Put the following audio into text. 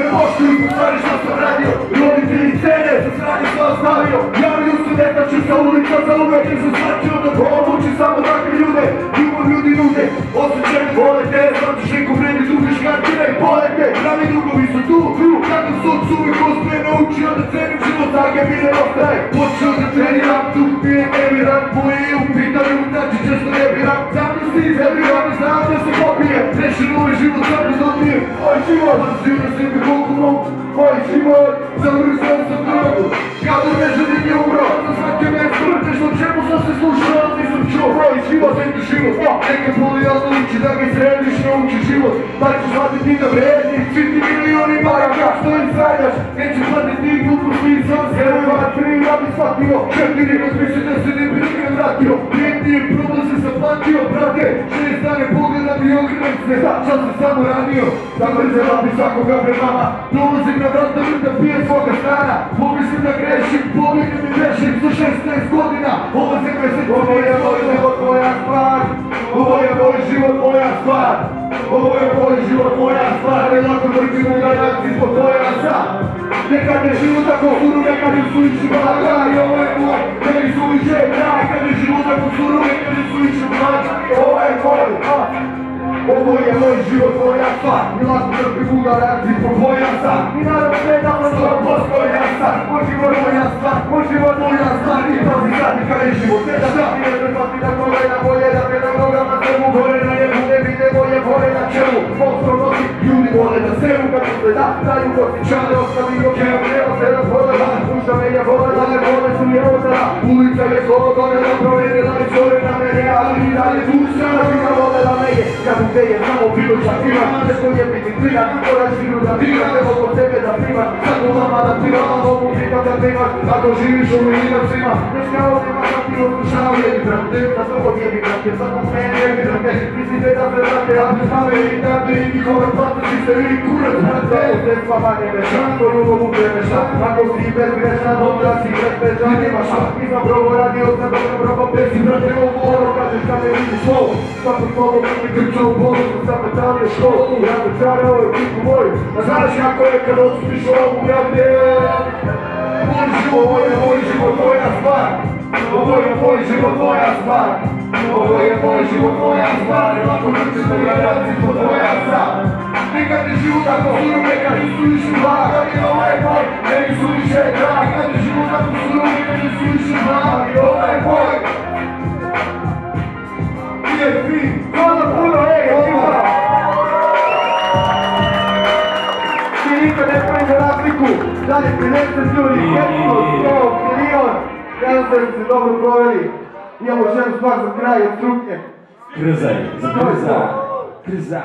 me poštuju, po stvari što sam radio. Roditelji cene, za sranje što ostavio. Javio su netači sa ulica za uvek, jer sam shvatio da povuči samo takve ljude. Ljubav ljudi nude, osjećaj vole te, znači šeku vredi, dubiš kartira i polete. Pravi drugovi su tu, kako su od uvijek ostaje, naučio da cenim život, tako je mi ne ostaje. Počeo da treniram, tu pijem emiram, moji u pitanju, znači često ne biram. Zamisli, izglebiram i znam da se popijem, reši novi život, sam ne dobijem. Moj život, pazio na sebi koliko mogu, moj život, završao sam drogu. Kada ne želim je umro, za svake mjesto, nešto čemu sam se slušao, ali nisam čuo. Moj život, neki život, neke boli, ali nauči da ga središ, nauči život. Da ću shvatiti da vredi, svi ti milioni maraka, što im sanjaš. Neću shvatiti glupu smisao, zelo 2, 3, ja bi shvatio. 4, razmišljaj da se ne bi nikad vratio. Prijetni je problem se zaplatio, brate. 6 dane pogledam i okrenem se, šta sam samo radio. Da mrzela bi svakoga pred vama. Dolazim na vrata, da pijem svoga stana. Pomislim da grešim, pobjegnem i grešim za 16 godina. Ovo zemlje se ovo je moj život, moja stvar. Ovo je moj život, moja stvar. Ovo je moj život, moja stvar. Ne lako vrtim u garaci zbog pojasa. Nekad je život tako suru, nekad je suviše blaga. I ovo je moj, meni suviše kraj. Nekad je život tako suru, nekad je suviše blaga. Ovo je moj, ovo je moj život, moja stvar. Ne lako vrtim u garaci zbog pojasa. I naravno sve da vam to postoji jasa. Moj život, moja stvar, moj život, moja stvar. I to si sad nikad je život. Ne da šta ti ne prepati da koga na bolje, da me na nogama svemu gore na jebu. Ne vide moje vole na čelu. Monstro nosi, ljudi vole na selu. Kako se da, daju potičane, ostavio kevo. Evo se razvodala, pušta me je volela, ne vole su mi odala. Ulica je slogodonela, provjerila i zore na mene, ali i dalje duša ima volela me je. Kad u te je samo bilo čakima, nešto je biti klina, moraš vidu da biva, evo kod tebe da primaš, tako vama da primaš, mogu primat da primaš, ako živiš u minacima, već kao nema da ti oslušao je mi brate, da to kod je mi brate, sad u mene je mi brate, mislite da se brate, a ne zname i date i njihove platici se vi kurac brate, evo te spavanje veša, to ljubav upremeša, ako si bezgrešna, dobra si bezgrešna, nemaš šta, nisam probo radio sam dobro probo pesi, brate, ovo ono kažeš kad ne vidiš ovo, svako slovo kad mi krčao u bolu, sam metalio školu, ja te čarao je tipu moj, a znaš kako je kad osudiš ovu brate, moj život, ovo je moj život, moja stvar, ovo je moj život, moja stvar, ovo je moj život, moja stvar, lako vrti se gledati po tvoja sa. Nekad je život tako suru, nekad je suviše blag, ali ovo je moj, meni suviše drag. Nekad je život tako suru, nekad je suviše blag, ali ovo je moj. IFP, hvala puno, ekipa! Ti nikad ne pojde razliku, da li 50 ljudi, 500, 100, milion. Nadam se da ste dobro proveli. Imamo još jednu stvar za kraj od Trupnje. Krzaj, za Krza.